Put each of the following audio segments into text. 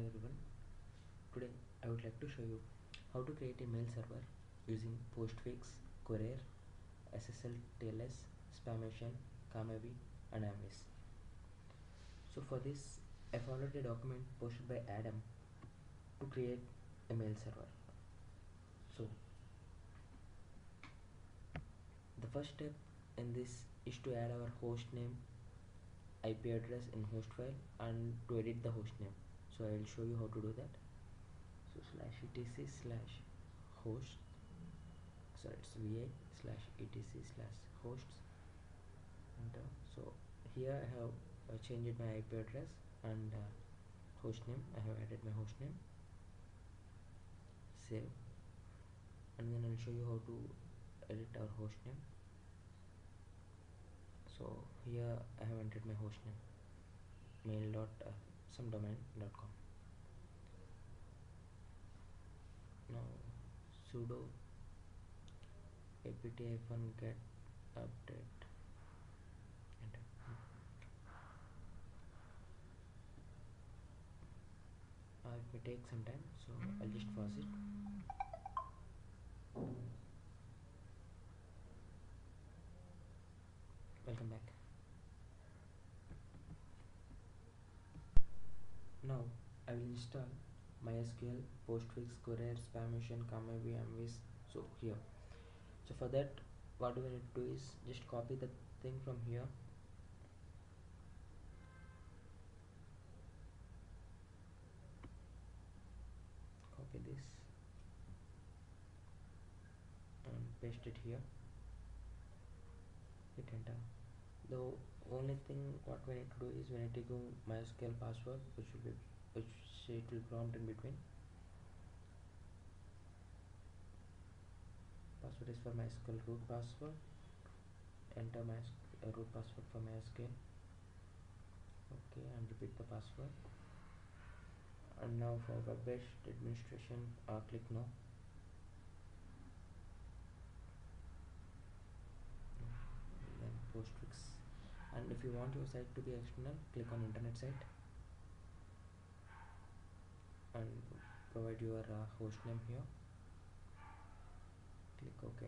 everyone, today I would like to show you how to create a mail server using Postfix, Courier, SSL, TLS, Spamation, Kamavi and Amvis. So for this I followed a document posted by Adam to create a mail server. So the first step in this is to add our host name, IP address in host file and to edit the host name. So I will show you how to do that. So /etc/host, sorry, it's va/etc/hosts, enter. So here I have changed my IP address and host name. I have added my host name, save, and then I'll show you how to edit our host name. So here I have entered my host name, mail.somedomain.com. Now sudo apt-get update, enter. It may take some time, so I'll just pause it. Welcome back. Now I will install MySQL, Postfix, Courier, Spamation, Kamavi, Amvis. So here. So for that, what we need to do is just copy the thing from here. Copy this and paste it here. Hit enter. The only thing what we need to do is we need to give MySQL password, which it will prompt in between. Password is for MySQL root password. Enter my root password for MySQL. Okay, and repeat the password. And now for web-based administration, click no. Then Postfix. And if you want your site to be external, click on internet site and provide your host name here. Click OK.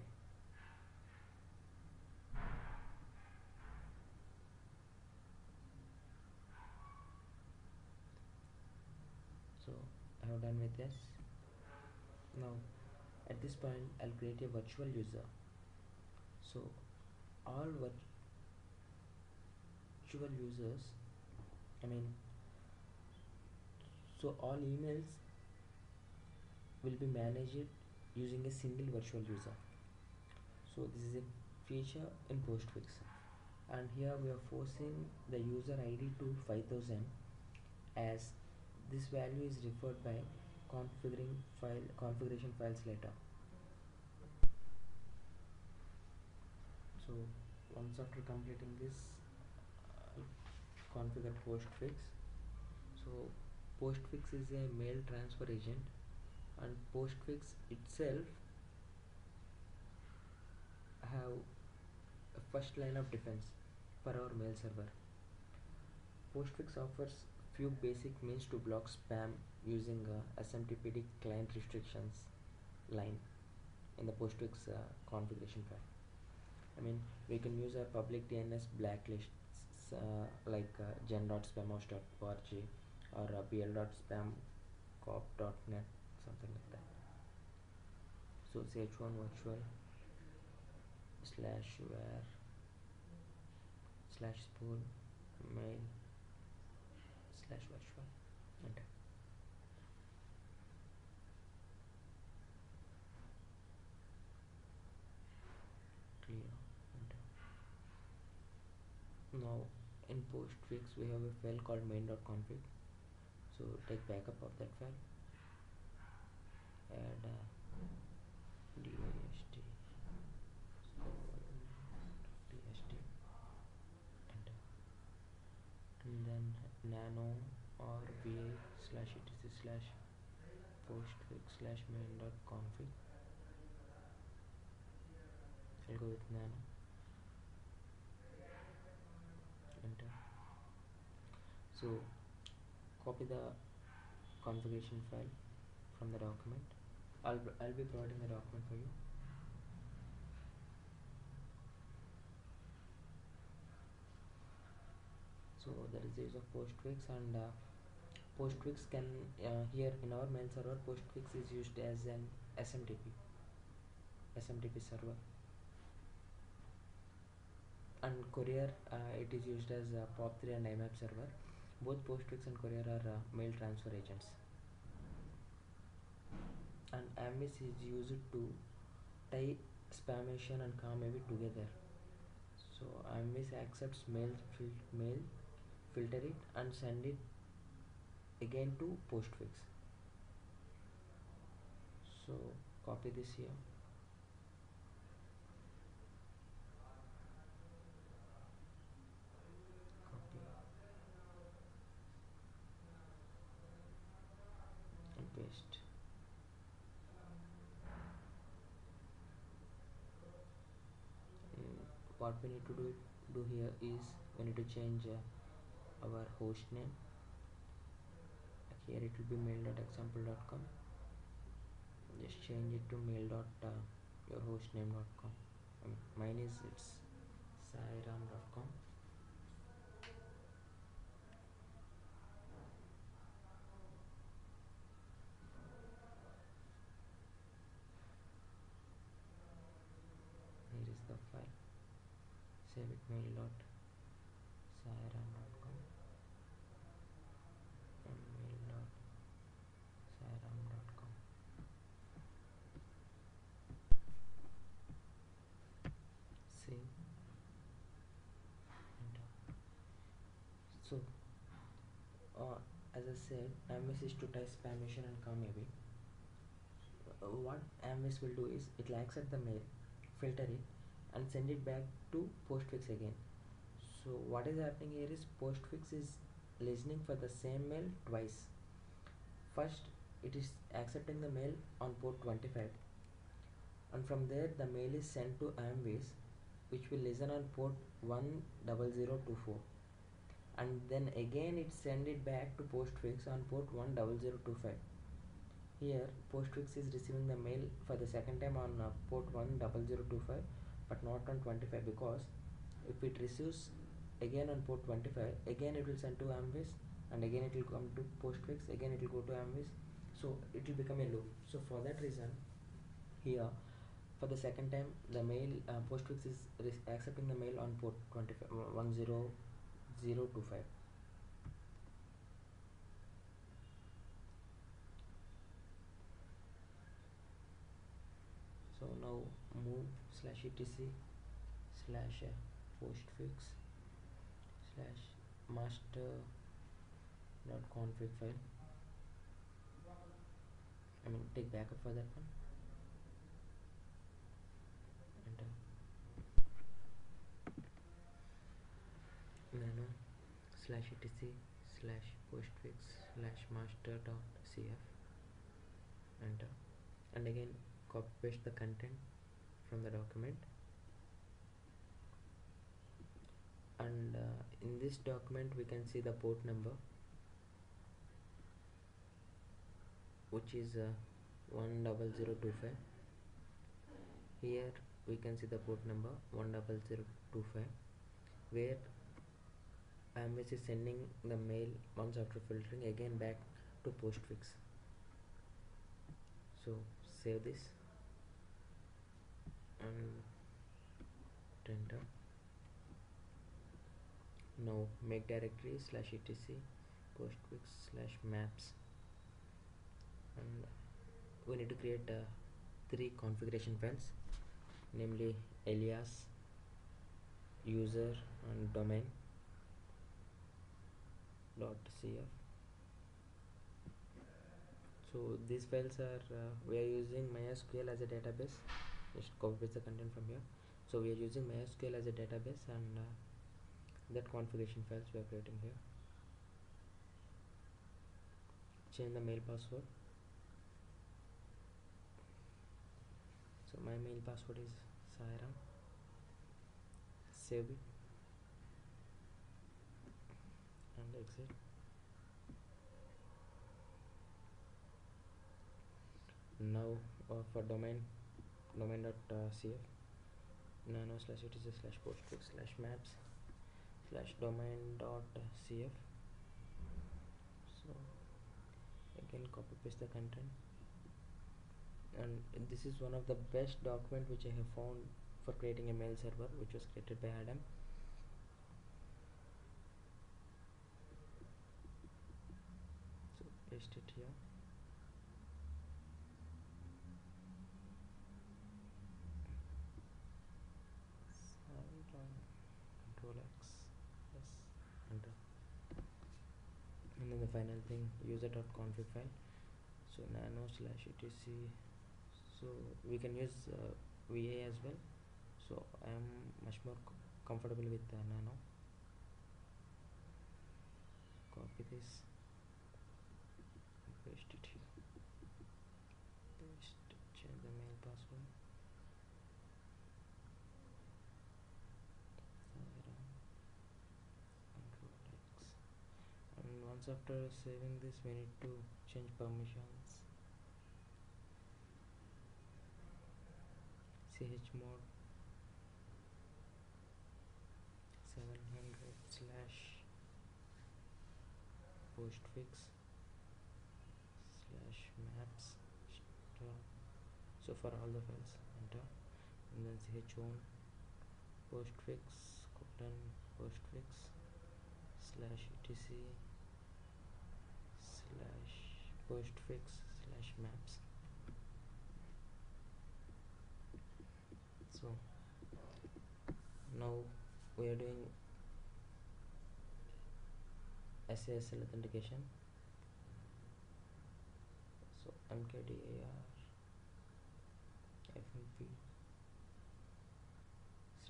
So I have done with this. Now at this point I'll create a virtual user. So all virtual users, so all emails will be managed using a single virtual user. So this is a feature in Postfix, and here we are forcing the user ID to 5000 as this value is referred by configuration files later. So once after completing this, configure Postfix. So Postfix is a mail transfer agent, and Postfix itself have a first line of defense for our mail server. Postfix offers few basic means to block spam using SMTPD client restrictions line in the Postfix configuration file. We can use a public DNS blacklists like gen.spamhouse.org or bl.spamcop.net, something like that. So ch1 virtual /var/spool mail/virtual, enter. Clear, enter. Now in Postfix we have a file called main.config. So take backup of that file, add dist, enter, and then nano or va/etc/postfix/main.config. I'll go with nano, enter. So copy the configuration file from the document. I'll be providing the document for you. So that is the use of postfix, and postfix can here in our mail server, postfix is used as an SMTP server, and courier it is used as POP3 and IMAP server. Both postfix and courier are mail transfer agents, and AMIS is used to tie spamation and CAMAV together. So AMIS accepts mail, filter it and send it again to postfix. So copy this here, copy and paste. What we need to do here is we need to change our host name. Here it will be mail.example.com. Just change it to mail.yourhostname.com. Mine is it's sairam.com. Here is the file. Save it, mail.sairam.com and mail.sairam.com. Save, enter. So as I said, AMIS is to tie spamation and CAMAV. What AMIS will do is it will accept the mail, filter it and send it back to postfix again. So what is happening here is postfix is listening for the same mail twice. First it is accepting the mail on port 25, and from there the mail is sent to AMIS, which will listen on port 10024, and then again it send it back to postfix on port 10025. Here postfix is receiving the mail for the second time on port 10025 but not on 25, because if it receives again on port 25, again it will send to AMIS, and again it will come to postfix, again it will go to AMIS, so it will become a loop. So for that reason, here for the second time the mail postfix is accepting the mail on port 25 10025. So now move /etc/postfix/master.config file. Take backup for that one. Enter. Nano /etc/postfix/master.cf. Enter. And again copy paste the content from the document, and in this document we can see the port number, which is 10025. Here we can see the port number 10025, where AMIS is sending the mail once after filtering again back to postfix. So save this and enter. Now make directory /etc/postfix/maps, and we need to create 3 configuration files, namely alias, user and domain.cf. So these files are we are using MySQL as a database. Just copy paste the content from here. So we are using MySQL as a database, and that configuration files we are creating here. Change the mail password. So my mail password is Sairam. Save it and exit. for domain.cf nano slash etc slash postfix slash maps slash domain.cf. So again copy paste the content, and this is one of the best document which I have found for creating a mail server, which was created by Adam. So paste it here. Control X, yes, enter. And then the final thing, user.config file. So nano slash etc. So we can use VA as well. So I am much more comfortable with nano. Copy this, paste it here. Paste, change the mail password. Control X. And once after saving this, we need to change permissions. chmod 700 slash postfix slash maps star. So for all the files, enter, and then chown postfix colon postfix slash etc slash postfix slash maps. So now we are doing SSL authentication. So mkdir fnp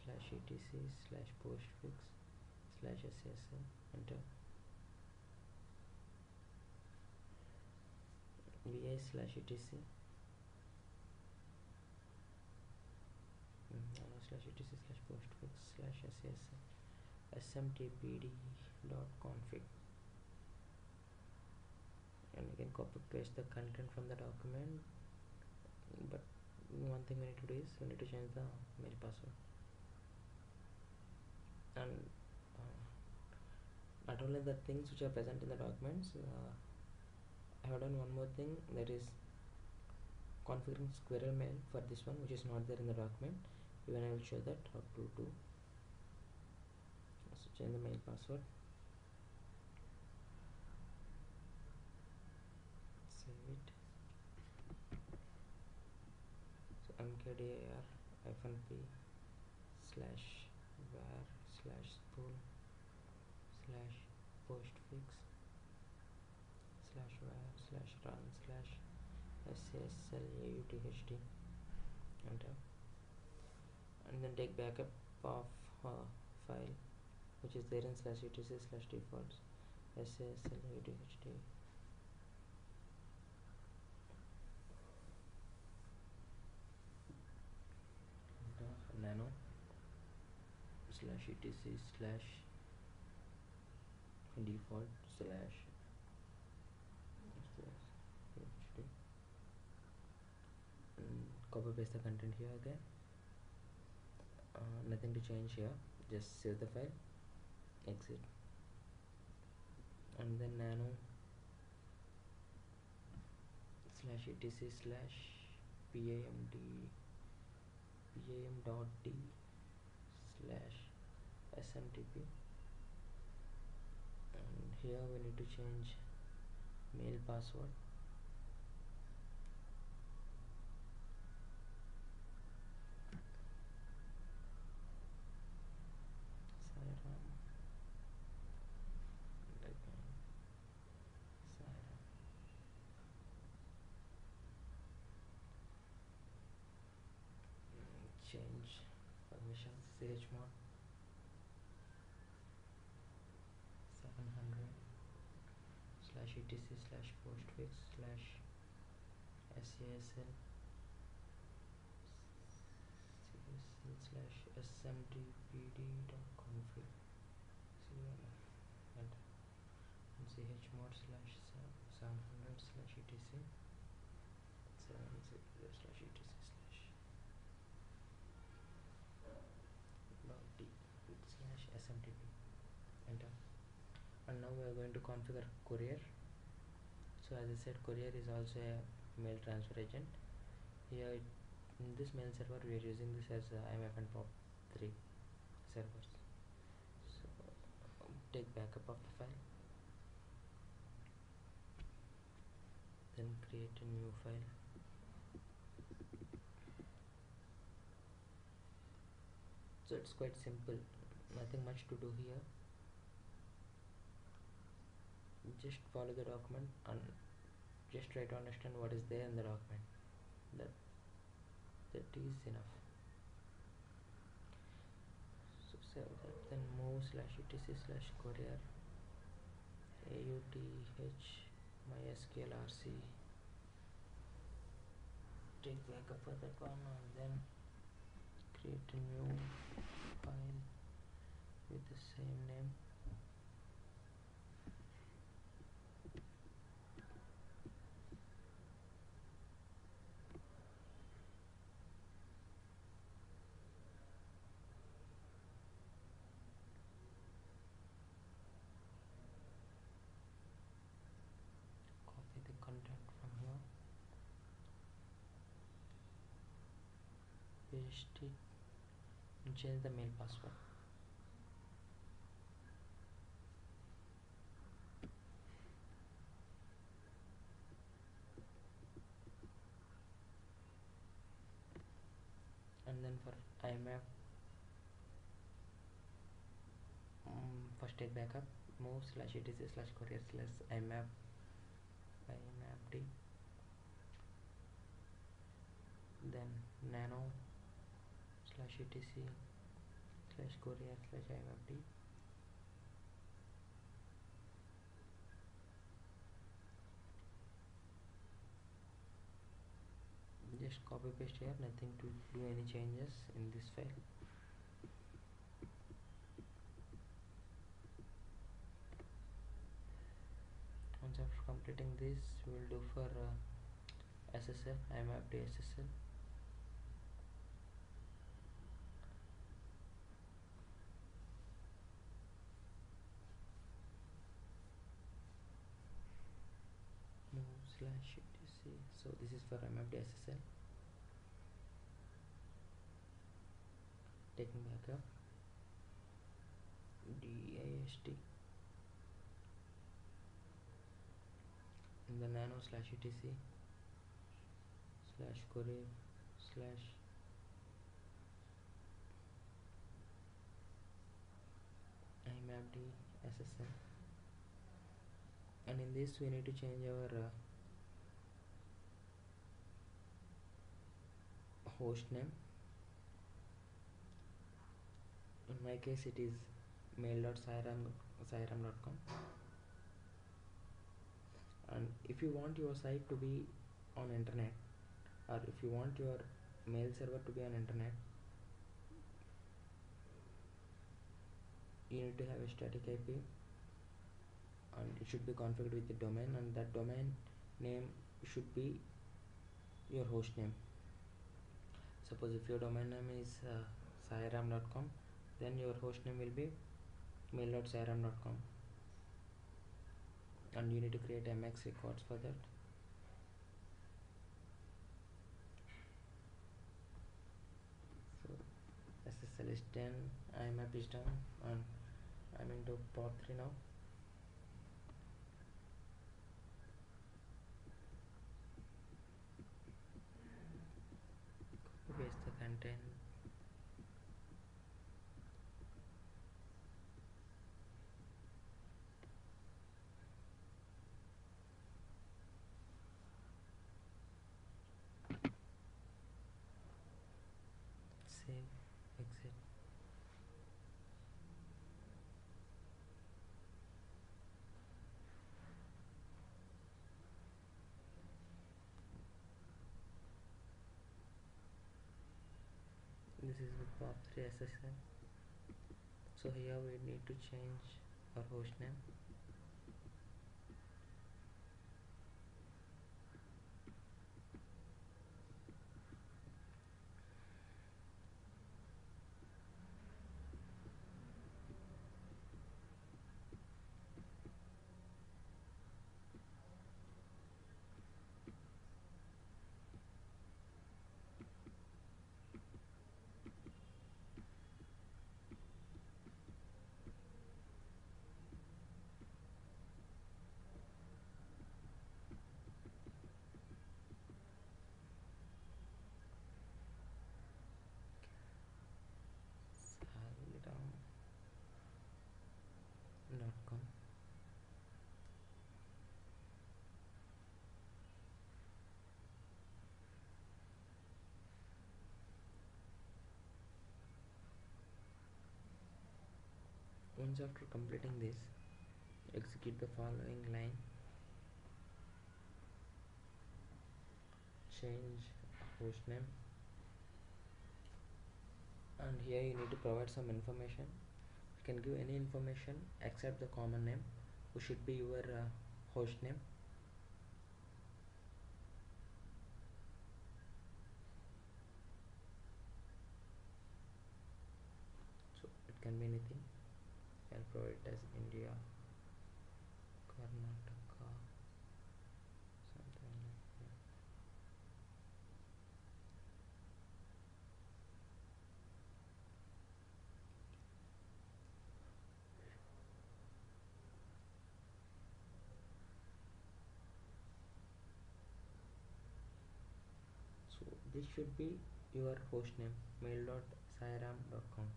slash etc slash postfix slash SSL, enter. va slash etc slash etc slash postfix slash SSL smtpd.config, and you can copy paste the content from the document, but one thing we need to do is we need to change the mail password. And not only the things which are present in the documents, I have done one more thing, that is configuring squirrel mail for this one, which is not there in the document. Even I will show that how to do. So change the mail password, save it. So mkdir -p slash var slash spool slash postfix slash var slash run slash sslaudhd, enter. And then take backup of file which is there in slash etc slash defaults sslaudhd. Nano slash etc slash default slash hd, and copy paste the content here again. Nothing to change here, just save the file, exit, and then nano slash etc slash pam.d slash smtp, and here we need to change mail password. Change permissions, chmod 700 slash etc slash postfix slash sasl slash smtpd.config, and chmod slash 700 slash etc 760 slash SMTP, enter. And now we are going to configure courier. So as I said, courier is also a mail transfer agent. Here in this mail server we are using this as IMAP and POP3 servers. So take backup of the file, then create a new file. So it's quite simple, nothing much to do here. Just follow the document and just try to understand what is there in the document. That is enough. So save that, then move /etc/courier auth mysql.rc. Take backup for that one and then create a new file with the same name. Copy the content from here, paste it, and change the mail password. And then for IMAP, first take backup, move /etc/courier/IMAP IMAPD, then nano /etc/courier/IMAPD, just copy paste here, nothing to do any changes in this file. Once after completing this, we will do for SSL, IMAPD SSL. Move /etc. So this is for IMAPD SSL. Taking backup, dist, in the nano /etc/courier/IMAPD SSL. And in this we need to change our host name. In my case it is mail.sairam.com. And if you want your site to be on internet, or if you want your mail server to be on internet, you need to have a static IP, and it should be configured with the domain, and that domain name should be your host name. Suppose if your domain name is sairam.com, then your host name will be mail.sairam.com, and you need to create MX records for that. So SSL is done, IMAP is done, and I'm into POP3 now. Paste the content. Save, exit. This is with POP3 SSL. So here we need to change our host name. Once after completing this, execute the following line. Change hostname, and here you need to provide some information. You can give any information except the common name, which should be your host name. So it can be anything. You can provide it as India, Karnataka, something like that. So this should be your host name, mail.sairam.com.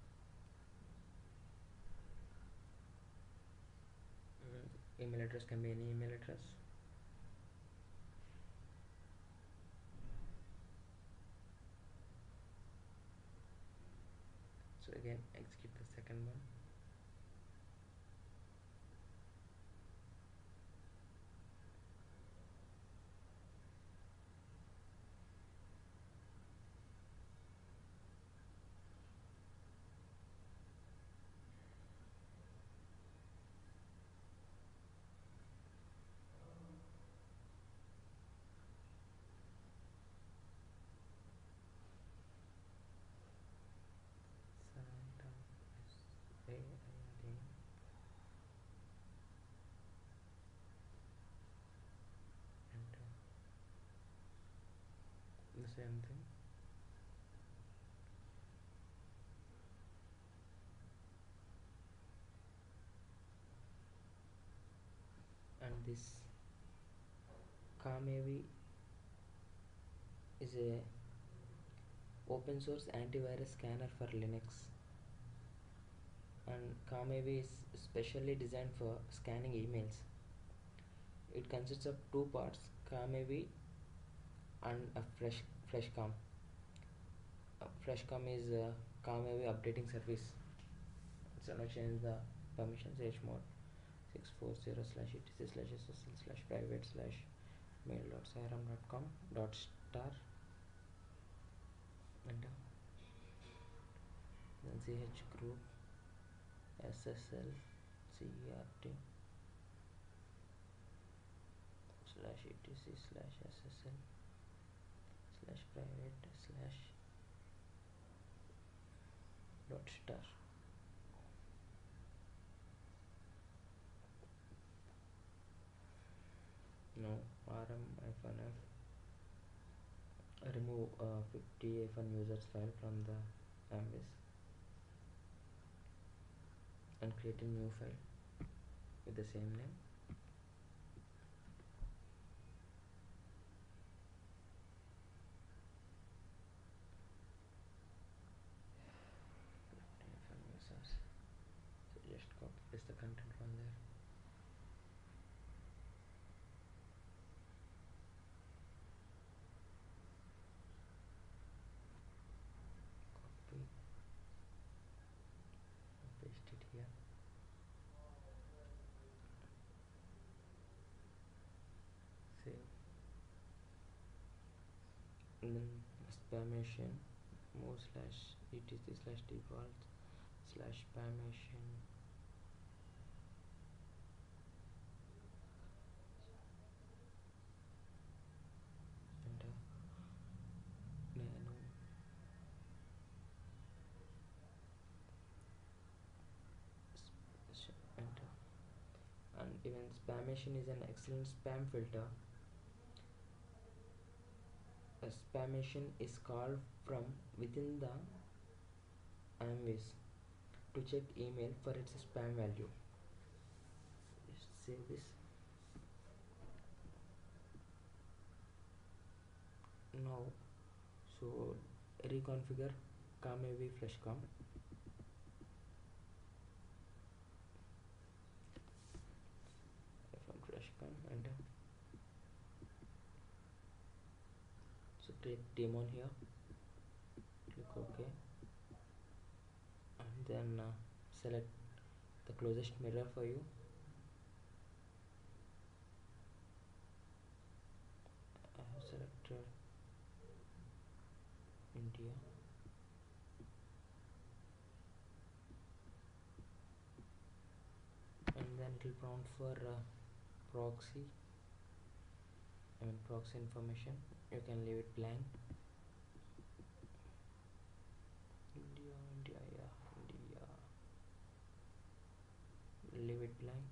Email address can be any email address. So again, execute the second one. Enter the same thing. And this Kamevi is a open source antivirus scanner for Linux, and Kamevi is specially designed for scanning emails. It consists of two parts, Kamevi and a Freshcom. Freshcom is a Kamevi updating service. So now change the permissions hmod 640/etc/ssl/private/mail.sairam.com .star, enter. Then ch group ssl crt/etc/private/star. Now rm-f remove 50 users file from the canvas and create a new file with the same name. Users. So just copy paste the content from there. Copy, paste it here. Save. And then spamation move /etc/default/spamation enter nano enter. And even spamation is an excellent spam filter. A spamation is called from within the canvas to check email for its spam value. Just save this. Now, so reconfigure Kamevi Freshcom. From Freshcom, enter. So take daemon here, click OK, and then select the closest mirror for you. I have selected India, and then it will prompt for proxy proxy information. You can leave it blank. India, India, yeah, India. Leave it blank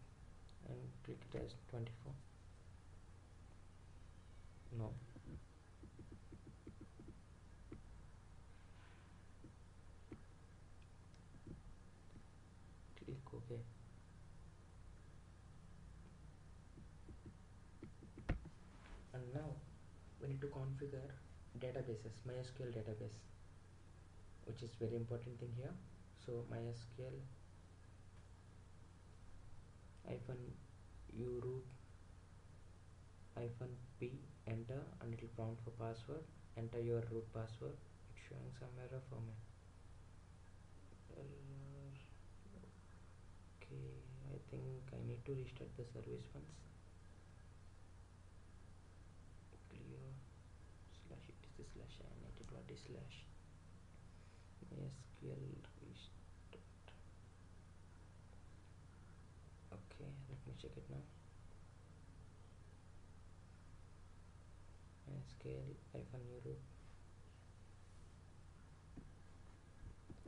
and click it as 24. No. Click OK. And now we need to configure databases, MySQL database, which is very important thing here. So MySQL hyphen u root hyphen p, enter, and it will prompt for password. Enter your root password. It's showing some error for me. Okay, I think I need to restart the service once. Clear slash it is the slash I need it what is slash MySQL restart. Okay, let me check it now. MySQL hyphen u root.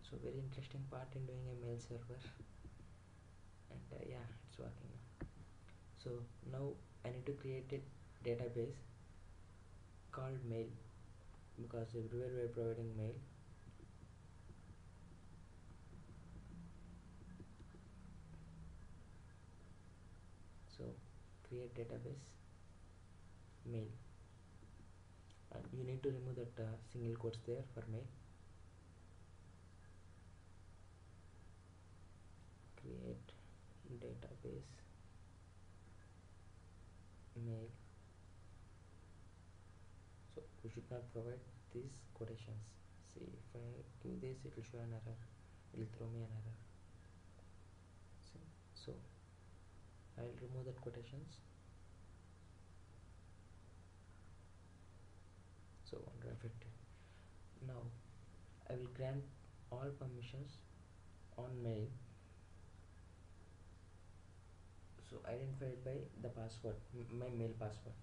So very interesting part in doing a mail server, and yeah, it's working now. So now I need to create a database called mail, because everywhere we are providing mail. So create database mail, and you need to remove that single quotes there for mail. Create database mail. So we should not provide these quotations. See, if I give this, it will show an error. It will throw me an error. See, so I will remove that quotations. So 150. Now I will grant all permissions on mail. So identified by the password, my mail password.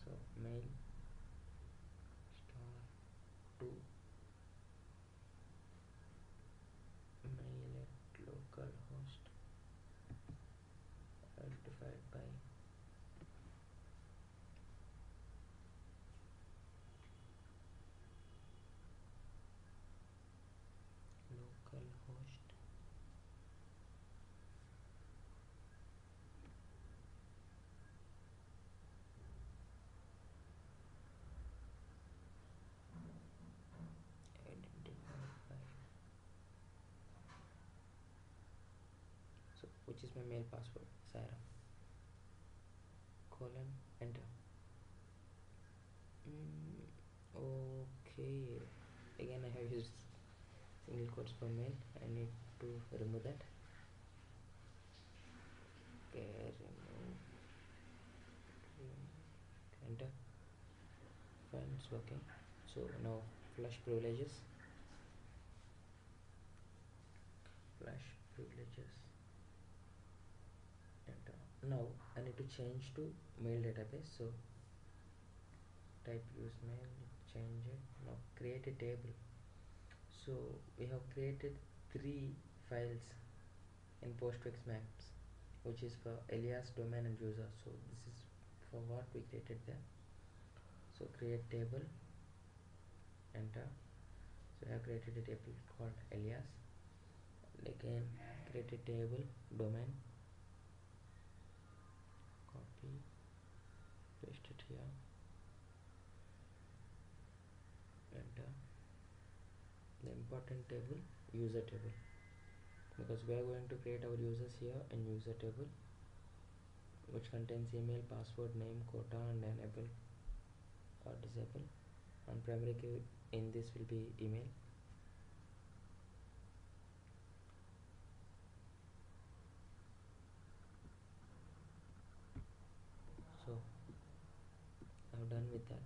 So mail star 2 mail at localhost identified by localhost identified by, so which is my mail password, Sarah, colon, enter. Okay, again I have used single quotes for mail. I need to remove that. Okay, remove, enter. Fine, it's working. So now flash privileges, enter. Now I need to change to mail database. So type use mail, change it. Now create a table. So we have created 3 files in Postfix maps, which is for alias, domain, and user. So this is for what we created there. So create table, enter. So I have created a table called alias. Again create a table, domain, copy, paste it here, enter. The important table, user table, because we are going to create our users here in user table, which contains email, password, name, quota, and enable or disable, and primary key in this will be email. done with that.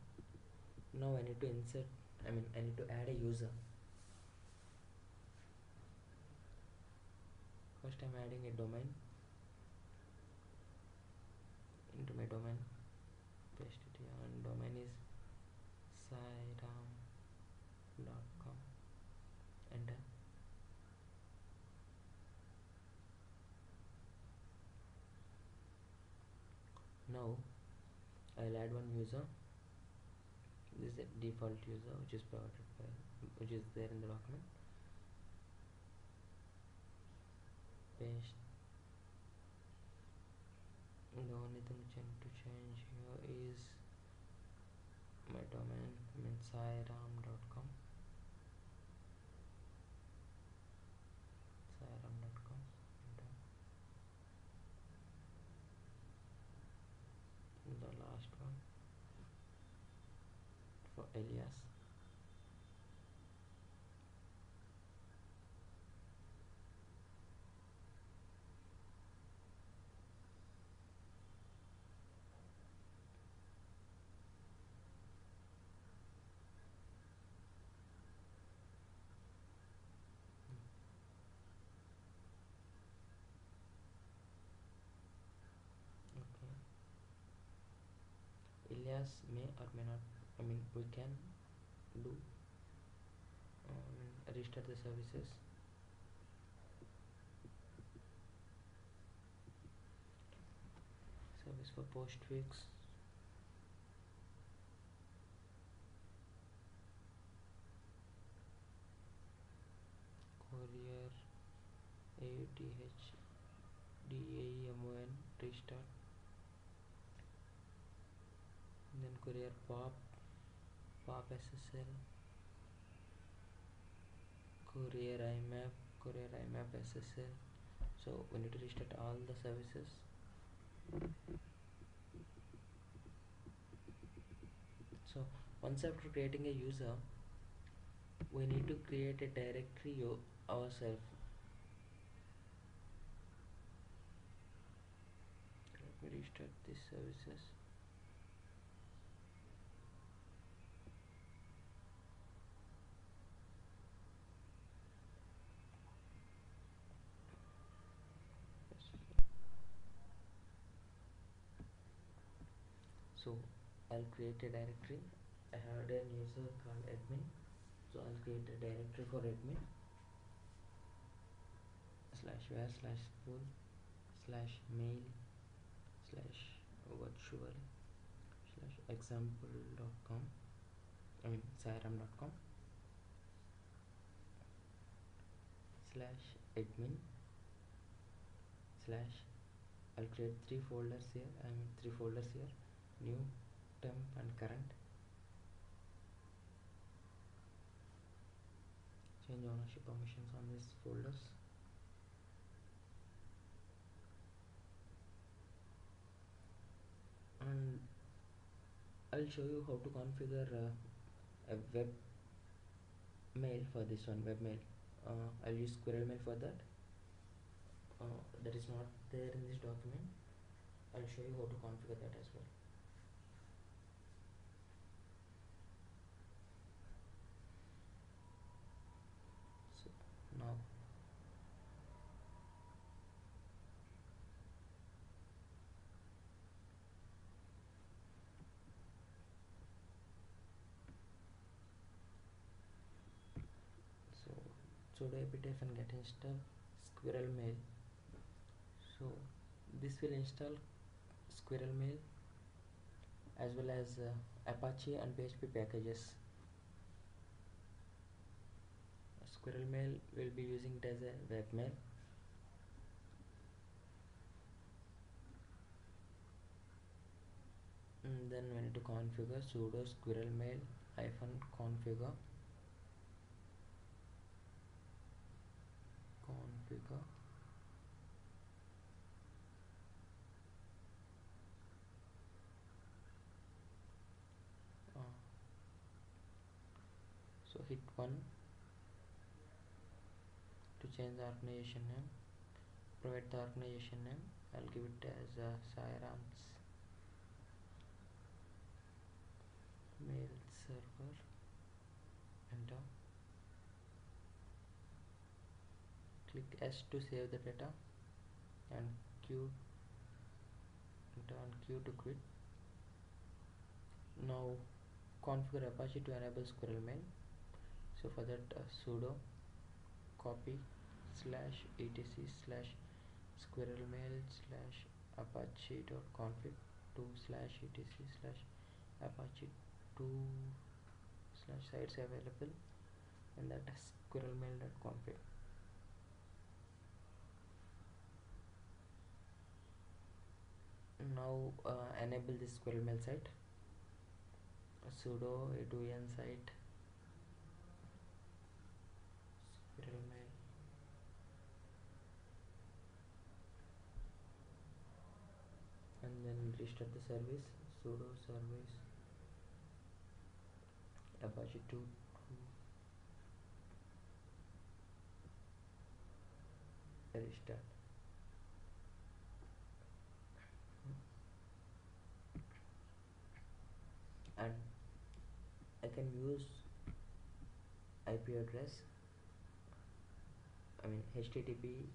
Now I need to I need to add a user. First I'm adding a domain into my domain, paste it here, and domain is sairam.com. Enter. Now I'll add one user. This is a default user which is provided by, which is there in the document. Paste. The only thing which I need to change here is my domain, sairam.com. Sairam.com. Enter. The last one for alias. Okay. Alias may or may not, we can do restart the services. Service for postfix. Courier AUTHDAEMON restart. And then courier pop SSL, courier IMAP SSL. So we need to restart all the services. So once after creating a user, we need to create a directory ourselves. Let me restart these services. So I'll create a directory. I had a user called admin, so I'll create a directory for admin /var /school /mail /virtual /example.com, sairam.com /admin / I'll create three folders here, new, temp and current. Change ownership permissions on these folders. And I'll show you how to configure a web mail for this one, web mail. I'll use Squirrel Mail for that. That is not there in this document. I'll show you how to configure that as well. So now sudo apt and get install Squirrel Mail. So this will install Squirrel Mail as well as Apache and PHP packages. Squirrel Mail will be using it as a webmail. And then we need to configure sudo squirrel mail -configure so hit 1 to change the organization name, provide the organization name. I'll give it as Sairam's server, enter, click S to save the data, and Q, enter, and Q to quit. Now configure Apache to enable squirrel mail. So for that, sudo copy /etc/ squirrel mail /apache.config to /etc/ apache 2 sites available, and that squirrelmail.config. Now enable this squirrel mail site. Sudo adn site squirrel mail, and then restart the service. Sudo service apache 2 restart. And I can use IP address, I mean http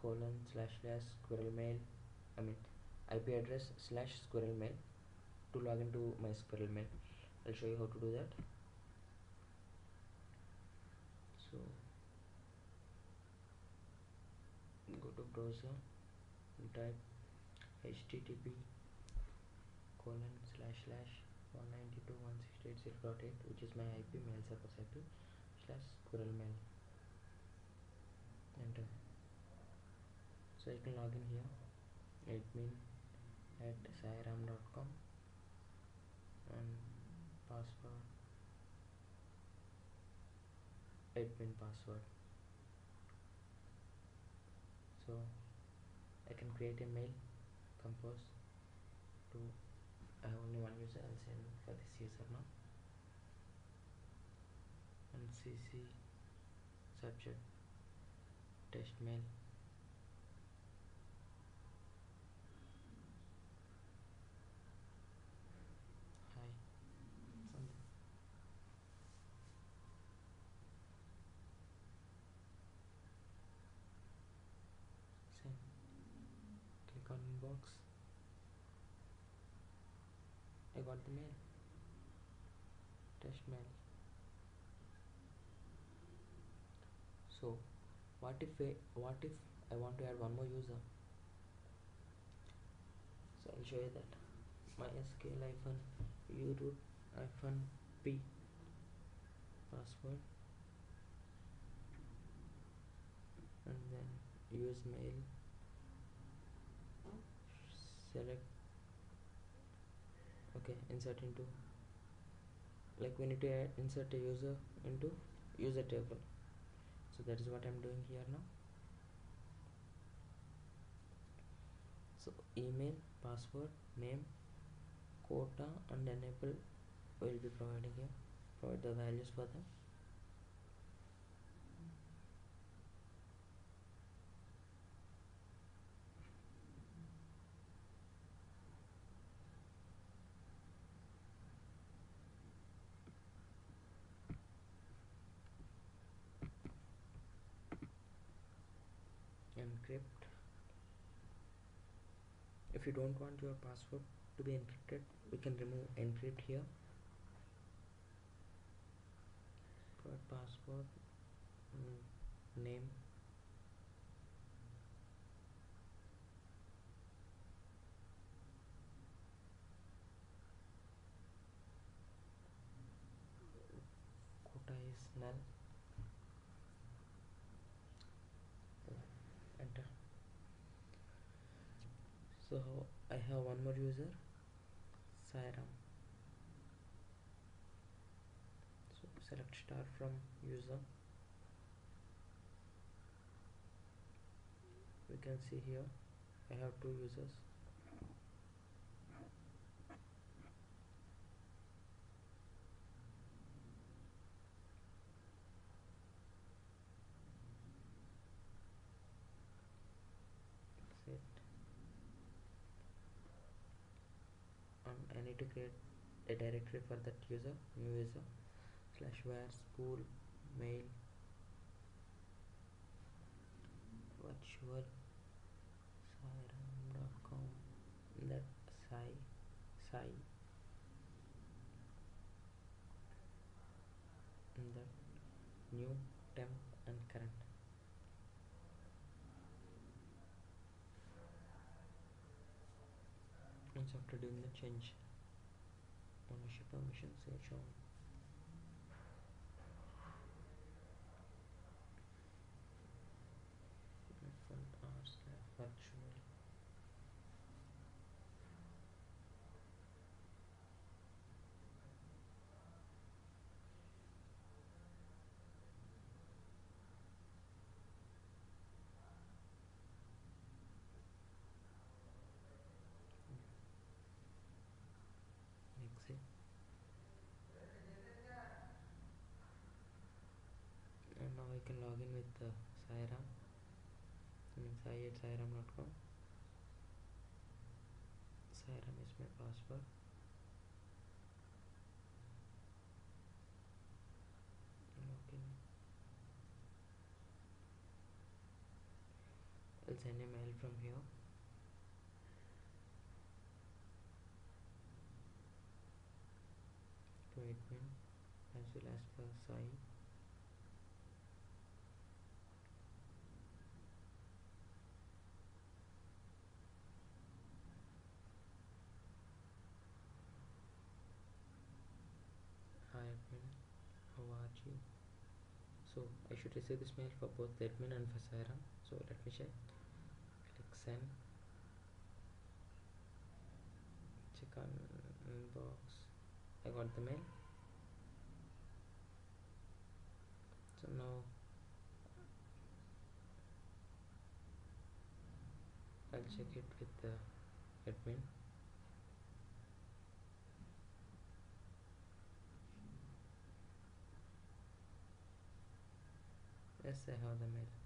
://squirrel mail, I mean IP address /squirrel mail to log into my squirrel mail. I'll show you how to do that. So go to browser and type http ://192.168.0.8, which is my IP, mail server's IP, /squirrel mail. Enter. So I can log in here, admin@sairam.com, and password admin password. So I can create a mail, compose to, I have only one user, I'll send for this user now, and cc subject test mail. Hi, something. Send. Click on inbox. I got the mail. Test mail. So what if I want to add one more user? So I'll show you that. mysql-uroot-p password, and then use mail, select, okay, insert into, like we need to insert a user into user table. So that is what I'm doing here now. So email, password, name, quota, and enable will be providing here. Provide the values for them. Encrypt. If you don't want your password to be encrypted, we can remove encrypt here. Provide password, name, quota is null. Enter. So I have one more user, Sairam. So select star from user. We can see here I have two users. Set. I need to create a directory for that user, new user, slash var spool mail virtual sairam.com, that sai that new temp and current. Once after doing the change, ownership permissions are shown. Virtual. Exit. And now I can log in with Sairam. Sai at sairam.com. Sairam is my password. Login. I'll send a mail from here. To admin as well as for Sai. Hi admin, how are you? So I should receive this mail for both the admin and for Sairam. So let me check. Click send. Check on inbox. I got the mail. So now I'll check it with the admin. Yes, I have the mail.